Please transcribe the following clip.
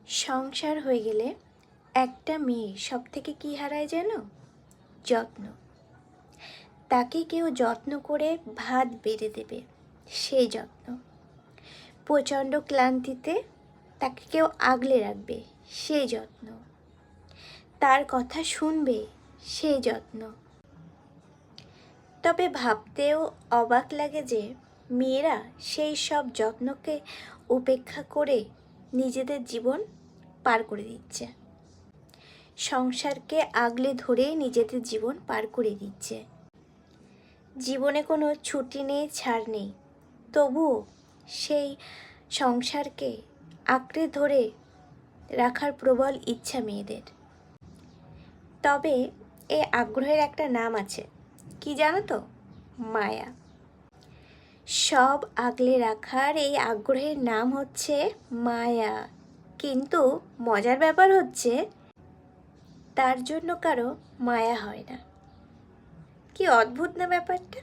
সংসার হয়ে গেলে একটা মেয়ে সব থেকে কী হারায় জানো? যত্ন। তাকে কেউ যত্ন করে ভাত বেড়ে দেবে, সেই যত্ন। প্রচণ্ড ক্লান্তিতে তাকে কেউ আগলে রাখবে, সেই যত্ন। তার কথা শুনবে, সেই যত্ন। তবে ভাবতেও অবাক লাগে যে মেয়েরা সেই সব যত্নকে উপেক্ষা করে নিজেদের জীবন পার করে দিচ্ছে, সংসারকে আগলে ধরে নিজেদের জীবন পার করে দিচ্ছে। জীবনে কোনো ছুটি নেই, ছাড় নেই, তবুও সেই সংসারকে আঁকড়ে ধরে রাখার প্রবল ইচ্ছা মেয়েদের। তবে এই আগ্রহের একটা নাম আছে, কি জানো তো? মায়া। সব আগলে রাখার এই আগ্রহের নাম হচ্ছে মায়া। কিন্তু মজার ব্যাপার হচ্ছে তার জন্য কারো মায়া হয় না। কি অদ্ভুত না ব্যাপারটা?